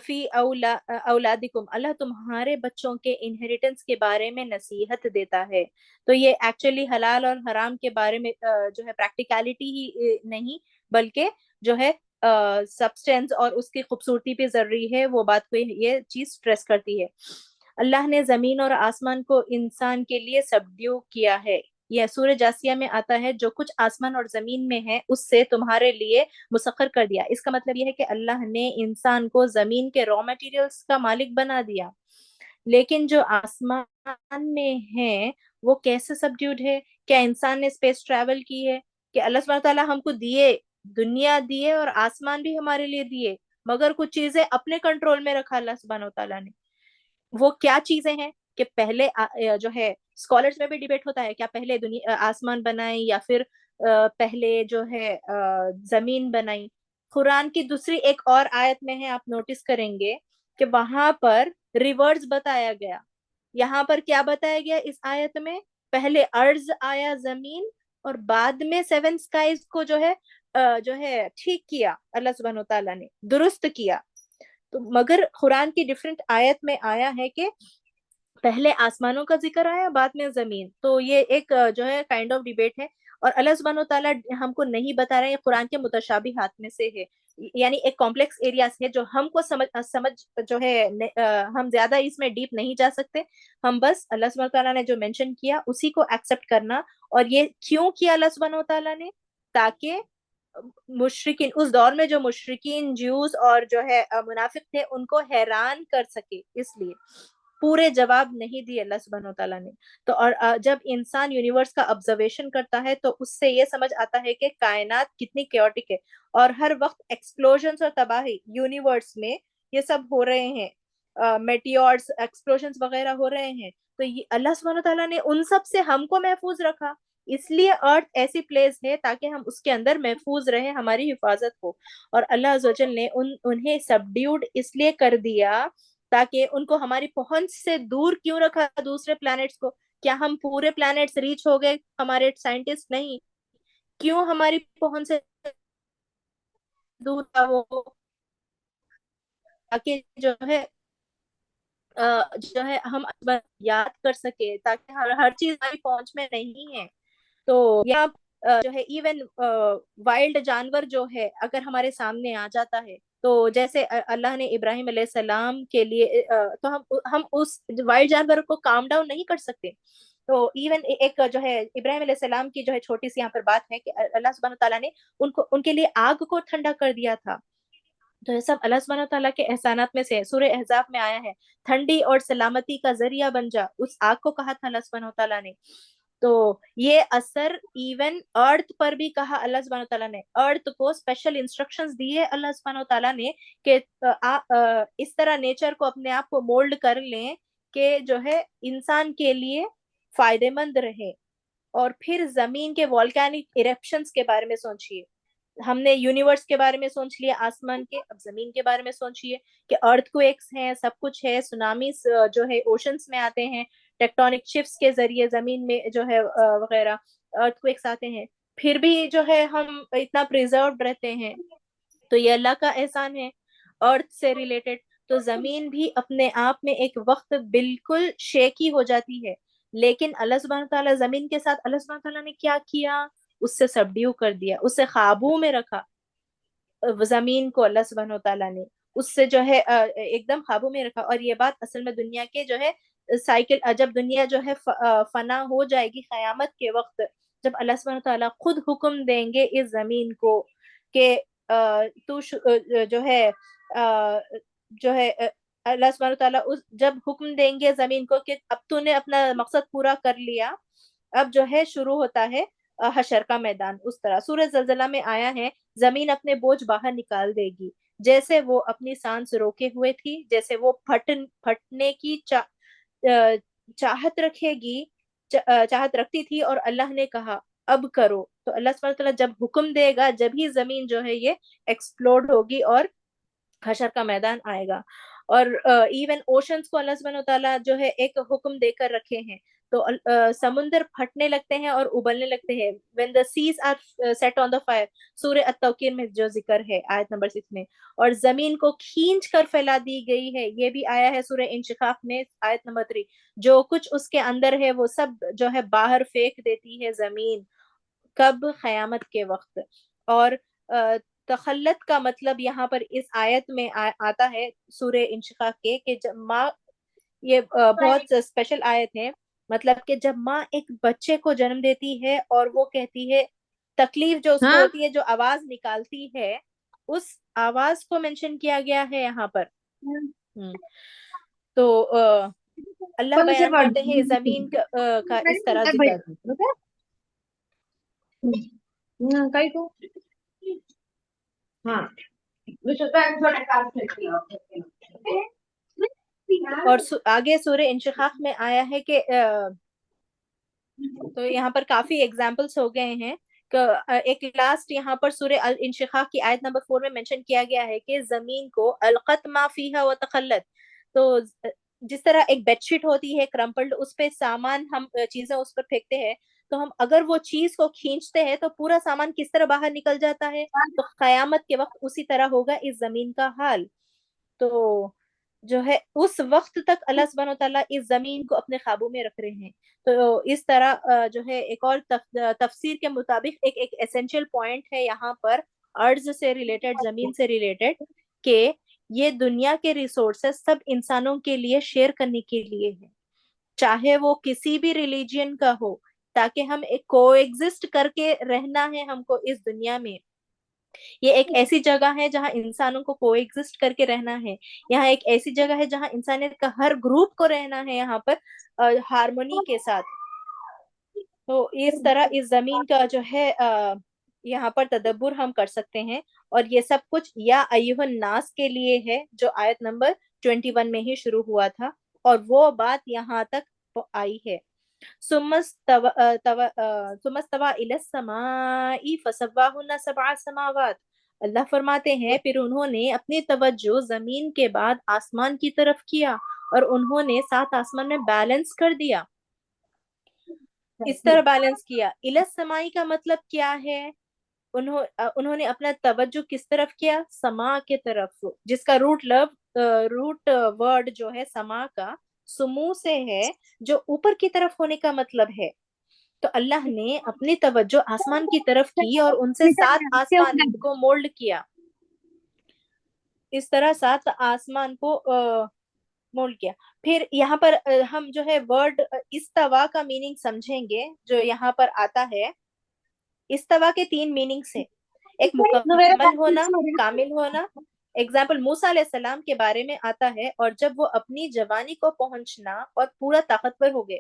فی اولادکم، اللہ تمہارے بچوں کے انہیریٹنس کے بارے میں نصیحت دیتا ہے. تو یہ ایکچولی حلال اور حرام کے بارے میں جو ہے پریکٹیکلٹی ہی نہیں بلکہ جو ہے سبسٹینس اور اس کی خوبصورتی پہ ضروری ہے، وہ بات کو یہ چیز سٹریس کرتی ہے. اللہ نے زمین اور آسمان کو انسان کے لیے سبڈیو کیا ہے. یہ سورہ جاسیہ میں آتا ہے، جو کچھ آسمان اور زمین میں ہے اس سے تمہارے لیے مسخر کر دیا. اس کا مطلب یہ ہے کہ اللہ نے انسان کو زمین کے را مٹیریلز کا مالک بنا دیا. لیکن جو آسمان میں ہے وہ کیسے سبڈیوڈ ہے؟ کیا انسان نے اسپیس ٹریول کی ہے؟ کہ اللہ سبحانہ تعالیٰ ہم کو دیے، دنیا دیے اور آسمان بھی ہمارے لیے دیے، مگر کچھ چیزیں اپنے کنٹرول میں رکھا اللہ سبحانہ تعالیٰ نے. وہ کیا چیزیں ہیں کہ پہلے جو ہے اسکالرز میں بھی ڈیبیٹ ہوتا ہے، کیا پہلے دنیا آسمان بنائے یا پھر پہلے جو ہے زمین بنائی. قرآن کی دوسری ایک اور آیت میں ہے، آپ نوٹس کریں گے کہ وہاں پر ریورس بتایا گیا. یہاں پر کیا بتایا گیا اس آیت میں؟ پہلے ارض آیا زمین، اور بعد میں سیون سکائز کو جو ہے ٹھیک کیا اللہ سبحانہ تعالیٰ نے، درست کیا. تو مگر قرآن کی ڈفرینٹ آیت میں آیا ہے کہ پہلے آسمانوں کا ذکر آیا بعد میں زمین. تو یہ ایک جو ہے کائنڈ آف ڈیبیٹ ہے، اور اللہ سبحانہ تعالیٰ ہم کو نہیں بتا رہے ہیں. یہ قرآن کے متشابہات میں سے ہے، یعنی ایک کمپلیکس ایریاز ہے جو ہم کو سمجھ جو ہے ہم زیادہ اس میں ڈیپ نہیں جا سکتے. ہم بس اللہ سبحانہ تعالیٰ نے جو مینشن کیا اسی کو ایکسپٹ کرنا. اور یہ کیوں کیا اللہ سبحانہ تعالیٰ نے؟ تاکہ مشرکین اس دور میں جو مشرکین جیوز اور جو ہے منافق تھے ان کو حیران کر سکے. اس لیے پورے جواب نہیں دیے اللہ سبحانہ تعالیٰ نے. تو اور جب انسان یونیورس کا آبزرویشن کرتا ہے تو اس سے یہ سمجھ آتا ہے کہ کائنات کتنی کیوٹک ہے، اور ہر وقت ایکسپلوژنز اور تباہی یونیورس میں یہ سب ہو رہے ہیں، میٹیورز ایکسپلوژنز وغیرہ ہو رہے ہیں. تو اللہ سبحانہ تعالیٰ نے ان سب سے ہم کو محفوظ رکھا. اس لیے ارتھ ایسی پلیس ہے تاکہ ہم اس کے اندر محفوظ رہیں، ہماری حفاظت ہو. اور اللہ عز و جل نے انہیں سبڈیوڈ اس لیے کر دیا تاکہ ان کو ہماری پہنچ سے دور کیوں رکھا دوسرے پلانٹس کو؟ کیا ہم پورے پلانٹس ریچ ہو گئے ہمارے سائنٹسٹ؟ نہیں. کیوں ہماری پہنچ سے دور تھا وہ؟ تاکہ جو ہے ہم یاد کر سکے، تاکہ ہر چیز ہماری پہنچ میں نہیں ہے. تو یا جو ہے ایون وائلڈ جانور جو ہے اگر ہمارے سامنے آ جاتا ہے تو جیسے اللہ نے ابراہیم علیہ السلام کے لیے تو ہم اس وائلڈ جانور کو کام ڈاؤن نہیں کر سکتے. تو ایون ایک جو ہے ابراہیم علیہ السلام کی جو ہے چھوٹی سی یہاں پر بات ہے کہ اللہ سبحانہ تعالیٰ نے ان کے لیے آگ کو ٹھنڈا کر دیا تھا. تو یہ سب اللہ سبحانہ تعالیٰ کے احسانات میں سے سورہ احزاب میں آیا ہے. ٹھنڈی اور سلامتی کا ذریعہ بن جا، اس آگ کو کہا تھا اللہ سبحانہ تعالیٰ نے. تو یہ اثر ایون ارتھ پر بھی کہا اللہ سبحانہ تعالیٰ نے. ارتھ کو اسپیشل انسٹرکشنز دی ہے اللہ سبحانہ تعالیٰ نے کہ اس طرح نیچر کو اپنے آپ کو مولڈ کر لیں کہ جو ہے انسان کے لیے فائدے مند رہے. اور پھر زمین کے والکینک ایرپشنز کے بارے میں سوچئے. ہم نے یونیورس کے بارے میں سوچ لیا، آسمان کے، اب زمین کے بارے میں سوچئے کہ ارتھ کویکس ہیں، سب کچھ ہے، سونامیز جو ہے اوشنز میں آتے ہیں، ٹیکٹونک شفٹس کے ذریعے زمین میں جو ہے وغیرہ ارتھ کویکس آتے ہیں، پھر بھی جو ہے ہم اتنا پریزروڈ رہتے ہیں. تو یہ اللہ کا احسان ہے. ارتھ سے ریلیٹڈ تو زمین بھی اپنے آپ میں ایک وقت بالکل شیکی ہو جاتی ہے، لیکن اللہ سبحانہ تعالیٰ زمین کے ساتھ اللہ سبحانہ تعالیٰ نے کیا کیا، اس سے سبڈیو کر دیا، اس سے قابو میں رکھا. زمین کو اللہ سبحانہ تعالیٰ نے اس سے جو ہے ایک دم قابو میں رکھا. اور یہ بات اصل میں دنیا کے جو ہے سائیکل، جب دنیا جو ہے فنا ہو جائے گی قیامت کے وقت، جب اللہ سبحانہ تعالیٰ خود حکم دیں گے اس زمین کو کہ تو جو ہے جو ہے اللہ سبحانہ تعالیٰ جب حکم دیں گے زمین کو کہ اب تو نے اپنا مقصد پورا کر لیا، اب جو ہے شروع ہوتا ہے حشر کا میدان. اس طرح سورہ زلزلہ میں آیا ہے زمین اپنے بوجھ باہر نکال دے گی، جیسے وہ اپنی سانس روکے ہوئے تھی، جیسے وہ پھٹنے کی چاہت رکھے گی، چاہت رکھتی تھی، اور اللہ نے کہا اب کرو. تو اللہ سبحانہ تعالیٰ جب حکم دے گا جب ہی زمین جو ہے یہ ایکسپلوڈ ہوگی اور حشر کا میدان آئے گا. اور ایون اوشنز کو اللہ سبحانہ تعالیٰ جو ہے ایک حکم دے کر رکھے ہیں. تو سمندر پھٹنے لگتے ہیں اور ابلنے لگتے ہیں. when the seas are set on the fire، سورہ التوکیر میں جو ذکر ہے آیت نمبر 6 میں. اور زمین کو کھینچ کر پھیلا دی گئی ہے، یہ بھی آیا ہے سورہ انشقاق میں آیت نمبر 3. جو کچھ اس کے اندر ہے وہ سب جو ہے باہر پھینک دیتی ہے زمین. کب؟ قیامت کے وقت. اور تخلت کا مطلب یہاں پر اس آیت میں آتا ہے سورہ انشقاق کے کہ جب ماں، یہ بہت اسپیشل آیت ہے، مطلب کہ جب ماں ایک بچے کو جنم دیتی ہے اور وہ کہتی ہے، تکلیف جو اس کو ہوتی ہے، جو آواز نکالتی ہے، اس آواز کو منشن کیا گیا ہے یہاں پر. تو اللہ بیان کرتے ہیں زمین کا اس طرح ذکر. اور آگے سورہ انشقاق میں آیا ہے کہ تو یہاں پر کافی ایگزامپلس ہو گئے ہیں. ایک لاسٹ یہاں پر سورہ الانشقاق کی آیت نمبر 4 میں منشن کیا گیا ہے کہ زمین کو القت ما فیہا وتخلت. تو جس طرح ایک بیڈ شیٹ ہوتی ہے کرمپلڈ، اس پہ سامان ہم چیزیں اس پر پھینکتے ہیں، تو ہم اگر وہ چیز کو کھینچتے ہیں تو پورا سامان کس طرح باہر نکل جاتا ہے. تو قیامت کے وقت اسی طرح ہوگا اس زمین کا حال. تو جو ہے اس وقت تک اللہ سبحانہ تعالیٰ اس زمین کو اپنے قابو میں رکھ رہے ہیں. تو اس طرح جو ہے ایک اور تفسیر کے مطابق ایک ایسینشیل پوائنٹ ہے یہاں پر ارض سے ریلیٹڈ، زمین سے ریلیٹڈ، کہ یہ دنیا کے ریسورسز سب انسانوں کے لیے شیئر کرنے کے لیے ہے، چاہے وہ کسی بھی ریلیجین کا ہو، تاکہ ہم ایک کو ایگزسٹ کر کے رہنا ہے ہم کو اس دنیا میں. یہ ایک ایسی جگہ ہے جہاں انسانوں کو کو ایگزسٹ کر کے رہنا ہے. یہاں ایک ایسی جگہ ہے جہاں انسانیت کا ہر گروپ کو رہنا ہے یہاں پر ہارمونی کے ساتھ. تو اس طرح اس زمین کا جو ہے یہاں پر تدبر ہم کر سکتے ہیں. اور یہ سب کچھ یا ایھا الناس کے لیے ہے جو آیت نمبر 21 میں ہی شروع ہوا تھا، اور وہ بات یہاں تک آئی ہے. ثم استوى الى السماء فسواهن 7 سماوات. اللہ فرماتے ہیں پھر انہوں نے اپنی توجہ زمین کے بعد آسمان کی طرف کیا، اور انہوں نے 7 آسمان میں بیلنس کر دیا. اس طرح بیلنس کیا. الى السماء کا مطلب کیا ہے؟ انہوں نے اپنا توجہ کس طرف کیا؟ سما کے طرف، جس کا روٹ ورڈ جو ہے سما کا سمو سے ہے، جو اوپر کی طرف ہونے کا مطلب ہے. تو اللہ نے اپنی توجہ آسمان کی طرف کی اور ان سے 7 آسمان کو مولڈ کیا. اس طرح سات آسمان کو مولڈ کیا. پھر یہاں پر ہم جو ہے ورڈ استوا کا میننگ سمجھیں گے جو یہاں پر آتا ہے. استوا کے تین میننگس ہیں. ایک مکمل ہونا، کامل ہونا. ایگزامپل موسیٰ علیہ السلام کے بارے میں آتا ہے، اور جب وہ اپنی جوانی کو پہنچنا اور پورا طاقتور ہو گئے،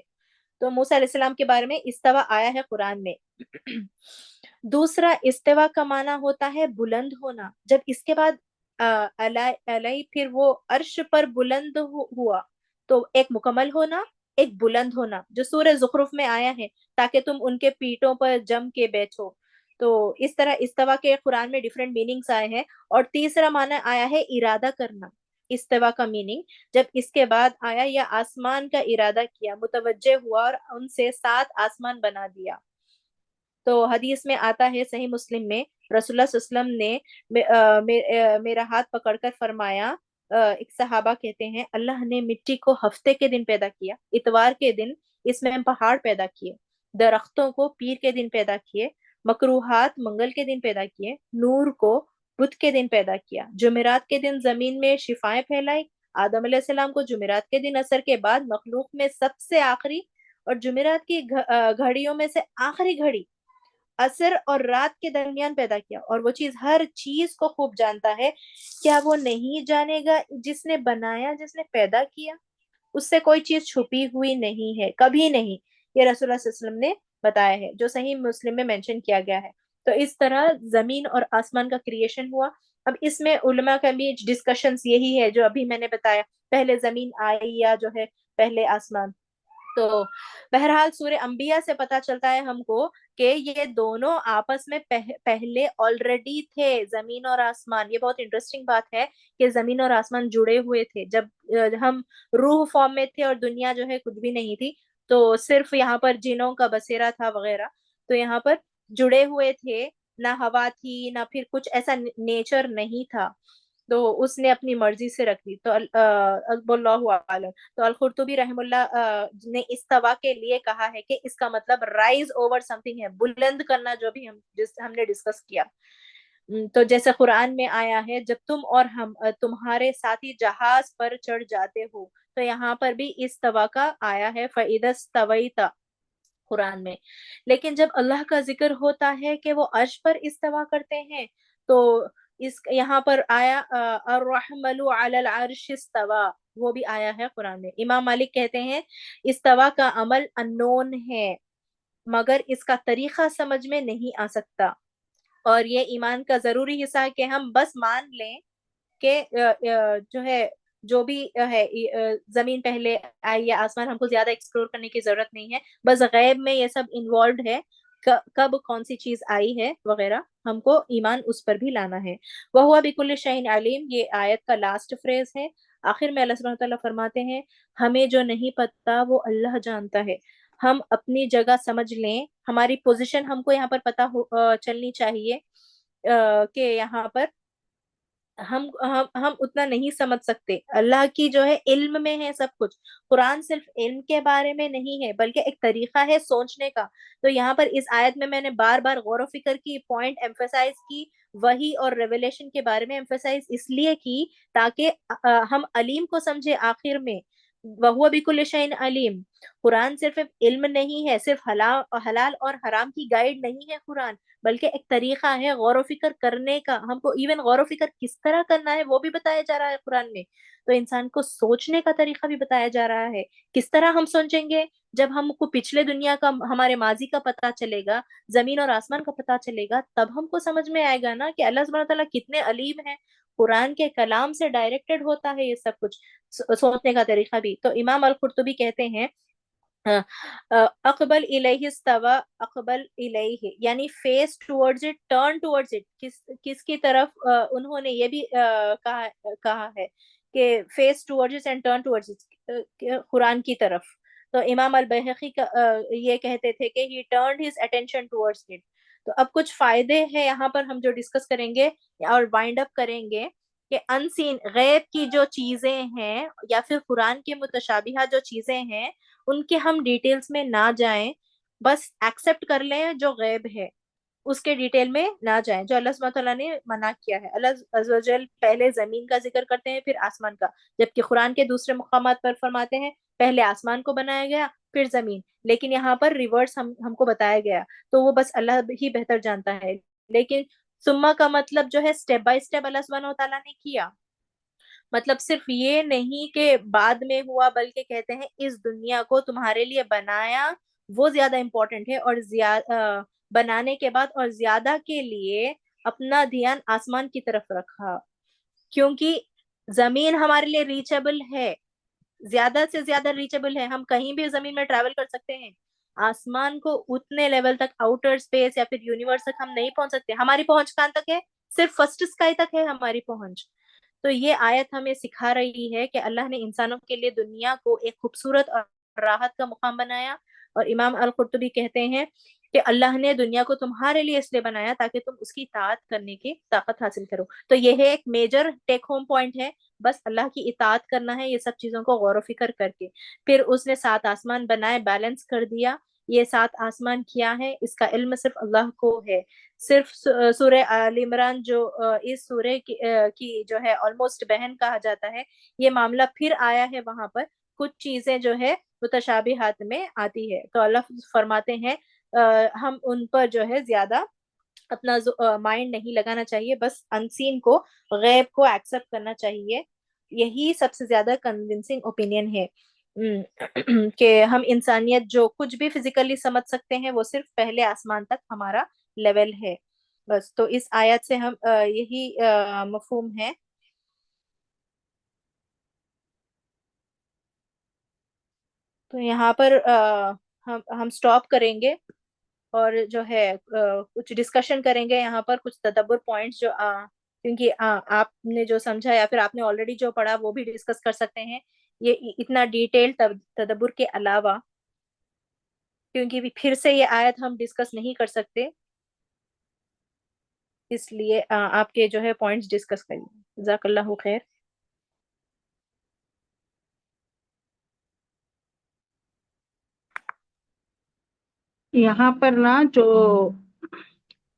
تو موسیٰ علیہ السلام کے بارے میں استوا آیا ہے قرآن میں. دوسرا استوا کا معنی ہوتا ہے بلند ہونا. جب اس کے بعد علی پھر وہ عرش پر بلند ہوا، تو ایک مکمل ہونا، ایک بلند ہونا، جو سورہ زخرف میں آیا ہے تاکہ تم ان کے پیٹوں پر جم کے بیٹھو. تو اس طرح استوا کے قرآن میں ڈیفرنٹ میننگز آئے ہیں. اور تیسرا معنی آیا ہے ارادہ کرنا. استوا کا میننگ جب اس کے بعد آیا یا آسمان کا ارادہ کیا، متوجہ ہوا اور ان سے 7 آسمان بنا دیا. تو حدیث میں آتا ہے صحیح مسلم میں، رسول اللہ صلی اللہ علیہ وسلم نے میرا ہاتھ پکڑ کر فرمایا، ایک صحابہ کہتے ہیں اللہ نے مٹی کو ہفتے کے دن پیدا کیا، اتوار کے دن اس میں پہاڑ پیدا کیے، درختوں کو پیر کے دن پیدا کیے، مکروہات منگل کے دن پیدا کیے، نور کو بدھ کے دن پیدا کیا، جمعرات کے دن زمین میں شفائیں پھیلائی. آدم علیہ السلام کو جمعرات کے دن اثر کے بعد مخلوق میں سب سے آخری اور جمعرات کی گھڑیوں میں سے آخری گھڑی عصر اور رات کے درمیان پیدا کیا. اور وہ چیز ہر چیز کو خوب جانتا ہے، کیا وہ نہیں جانے گا جس نے بنایا، جس نے پیدا کیا؟ اس سے کوئی چیز چھپی ہوئی نہیں ہے، کبھی نہیں. یہ رسول اللہ صلی اللہ علیہ وسلم نے بتایا ہے، جو صحیح مسلم میں مینشن کیا گیا ہے. تو اس طرح زمین اور آسمان کا کریشن ہوا. اب اس میں علماء کا بھی ڈسکشنز یہی ہے جو ابھی میں نے بتایا، پہلے زمین آئی یا جو ہے پہلے آسمان. تو بہرحال سورہ انبیاء سے پتا چلتا ہے ہم کو کہ یہ دونوں آپس میں پہلے آلریڈی تھے، زمین اور آسمان. یہ بہت انٹرسٹنگ بات ہے کہ زمین اور آسمان جڑے ہوئے تھے جب ہم روح فارم میں تھے اور دنیا جو ہے کچھ بھی نہیں تھی. تو صرف یہاں پر جنوں کا بسیرا تھا وغیرہ. تو یہاں پر جڑے ہوئے تھے، نہ ہوا تھی نہ پھر کچھ ایسا نیچر نہیں تھا. تو اس نے اپنی مرضی سے رکھ دی. تو اللہ عالم. تو القرطبی رحم اللہ نے استوا کے لیے کہا ہے کہ اس کا مطلب رائز اوور سم تھنگ ہے، بلند کرنا، جو بھی ہم نے ڈسکس کیا. تو جیسے قرآن میں آیا ہے جب تم اور ہم تمہارے ساتھی جہاز پر چڑھ جاتے ہو، تو یہاں پر بھی استوا کا آیا ہے فَإِذَا اسْتَوَيْتَ قرآن میں. لیکن جب اللہ کا ذکر ہوتا ہے کہ وہ عرش پر استوا کرتے ہیں، تو یہاں پر آیا الرحمن علی العرش استوا، وہ بھی آیا ہے قرآن میں. امام مالک کہتے ہیں استوا کا عمل انون ہے، مگر اس کا طریقہ سمجھ میں نہیں آ سکتا. اور یہ ایمان کا ضروری حصہ ہے کہ ہم بس مان لیں کہ جو ہے جو بھی ہے زمین پہلے آئی یا آسمان، ہم کو زیادہ ایکسپلور کرنے کی ضرورت نہیں ہے. بس غیب میں یہ سب انوالوڈ ہے، کب کون سی چیز آئی ہے وغیرہ، ہم کو ایمان اس پر بھی لانا ہے. وَهُوَ بِكُلِّ شَيْءٍ عَلِيمٌ، یہ آیت کا لاسٹ فریز ہے. آخر میں اللہ سبحانہ وتعالیٰ فرماتے ہیں ہمیں جو نہیں پتا وہ اللہ جانتا ہے. ہم اپنی جگہ سمجھ لیں، ہماری پوزیشن ہم کو یہاں پر پتا چلنی چاہیے کہ یہاں پر ہم اتنا نہیں سمجھ سکتے. اللہ کی جو ہے علم میں ہے سب کچھ. قرآن صرف علم کے بارے میں نہیں ہے بلکہ ایک طریقہ ہے سوچنے کا. تو یہاں پر اس آیت میں نے بار بار غور و فکر کی، پوائنٹ ایمفیسائز کی، وحی اور ریویلیشن کے بارے میں ایمفیسائز اس لیے کی تاکہ ہم علیم کو سمجھے آخر میں. وَهُوَ بِكُلِّ شَيْءٍ عَلِيمٌ. قرآن صرف علم نہیں ہے، صرف حلال اور حرام کی گائیڈ نہیں ہے قرآن، بلکہ ایک طریقہ ہے غور و فکر کرنے کا. ہم کو ایون غور و فکر کس طرح کرنا ہے وہ بھی بتایا جا رہا ہے قرآن میں. تو انسان کو سوچنے کا طریقہ بھی بتایا جا رہا ہے. کس طرح ہم سوچیں گے؟ جب ہم کو پچھلے دنیا کا، ہمارے ماضی کا پتہ چلے گا، زمین اور آسمان کا پتہ چلے گا، تب ہم کو سمجھ میں آئے گا نا کہ اللہ سبحانہ تعالیٰ کتنے علیم ہیں. قرآن کے کلام سے ڈائریکٹڈ ہوتا ہے یہ سب کچھ، سوچنے کا طریقہ بھی. تو امام القرطبی کہتے ہیں اقبل الیہ استوا، اقبل الیہ یعنی face towards it, turn towards it. کس کی طرف؟ انہوں نے یہ بھی کہا ہے کہ face towards it and turn towards it, قرآن کی طرف. تو امام البیہقی یہ کہتے تھے کہ he turned his attention towards it. تو اب کچھ فائدے ہیں یہاں پر ہم جو ڈسکس کریں گے اور وائنڈ اپ کریں گے کہ ان سین غیب کی جو چیزیں ہیں یا پھر قرآن کے متشابہہ جو چیزیں ہیں ان کے ہم ڈیٹیلز میں نہ جائیں، بس ایکسپٹ کر لیں جو غیب ہے. اس کے ڈیٹیل میں نہ جائیں جو اللہ سبحانہ تعالیٰ نے منع کیا ہے. اللہ عز و جل پہلے زمین کا ذکر کرتے ہیں پھر آسمان کا، جبکہ قرآن کے دوسرے مقامات پر فرماتے ہیں پہلے آسمان کو بنایا گیا پھر زمین، لیکن یہاں پر ریورس ہم کو بتایا گیا. تو وہ بس اللہ ہی بہتر جانتا ہے. لیکن ثم کا مطلب جو ہے اسٹیپ بائی اسٹیپ اللہ سبحانہ تعالیٰ نے کیا. مطلب صرف یہ نہیں کہ بعد میں ہوا، بلکہ کہتے ہیں اس دنیا کو تمہارے لیے بنایا وہ زیادہ امپورٹنٹ ہے، اور بنانے کے بعد اور زیادہ کے لیے اپنا دھیان آسمان کی طرف رکھا، کیونکہ زمین ہمارے لیے ریچیبل ہے، زیادہ سے زیادہ ریچیبل ہے، ہم کہیں بھی زمین میں ٹریول کر سکتے ہیں. آسمان کو اتنے لیول تک، آؤٹر اسپیس یا پھر یونیورس تک ہم نہیں پہنچ سکتے. ہماری پہنچ کہاں تک ہے؟ صرف فرسٹ اسکائی تک ہے ہماری پہنچ. تو یہ آیت ہمیں سکھا رہی ہے کہ اللہ نے انسانوں کے لیے دنیا کو ایک خوبصورت اور راحت کا مقام بنایا. اور امام القرطبی کہتے ہیں کہ اللہ نے دنیا کو تمہارے لیے اس لیے بنایا تاکہ تم اس کی اطاعت کرنے کی طاقت حاصل کرو. تو یہ ایک میجر ٹیک ہوم پوائنٹ ہے، بس اللہ کی اطاعت کرنا ہے یہ سب چیزوں کو غور و فکر کر کے. پھر اس نے 7 آسمان بنائے، بیلنس کر دیا. یہ 7 آسمان کیا ہے اس کا علم صرف اللہ کو ہے. صرف سورہ آل عمران جو اس سورہ کی جو ہے آلموسٹ بہن کہا جاتا ہے، یہ معاملہ پھر آیا ہے وہاں پر. کچھ چیزیں جو ہے متشابہات میں آتی ہے، تو اللہ فرماتے ہیں ہم ان پر جو ہے زیادہ اپنا مائنڈ نہیں لگانا چاہیے، بس انسین کو، غیب کو ایکسپٹ کرنا چاہیے. یہی سب سے زیادہ کنونسنگ اوپینین ہے کہ ہم انسانیت جو کچھ بھی فزیکلی سمجھ سکتے ہیں وہ صرف پہلے آسمان تک ہمارا لیول ہے. بس تو اس آیت سے ہم یہی مفہوم ہے. تو یہاں پر ہم سٹاپ کریں گے اور جو ہے کچھ ڈسکشن کریں گے یہاں پر، کچھ تدبر پوائنٹس جو کیونکہ آپ نے جو سمجھا یا پھر آپ نے آلریڈی جو پڑھا وہ بھی ڈسکس کر سکتے ہیں. یہ اتنا ڈیٹیل تدبر کے علاوہ، کیونکہ پھر سے یہ آیت ہم ڈسکس نہیں کر سکتے، اس لیے آپ کے جو ہے پوائنٹس ڈسکس کریے. جزاک اللہ خیر. یہاں پر نا جو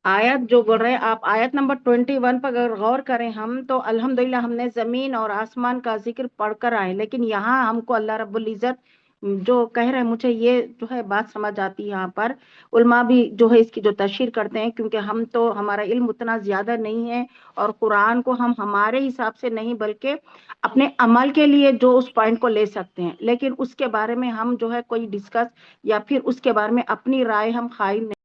آیت جو بول رہے آپ، آیت نمبر 21 پر اگر غور کریں ہم تو الحمدللہ ہم نے زمین اور آسمان کا ذکر پڑھ کر آئے، لیکن یہاں ہم کو اللہ رب العزت جو کہہ رہے ہیں، مجھے یہ جو ہے بات سمجھ آتی ہے. یہاں پر علماء بھی جو ہے اس کی جو تشریح کرتے ہیں، کیونکہ ہم تو ہمارا علم اتنا زیادہ نہیں ہے، اور قرآن کو ہم ہمارے حساب سے نہیں بلکہ اپنے عمل کے لیے جو اس پوائنٹ کو لے سکتے ہیں، لیکن اس کے بارے میں ہم جو ہے کوئی ڈسکس یا پھر اس کے بارے میں اپنی رائے ہم قائم نہیں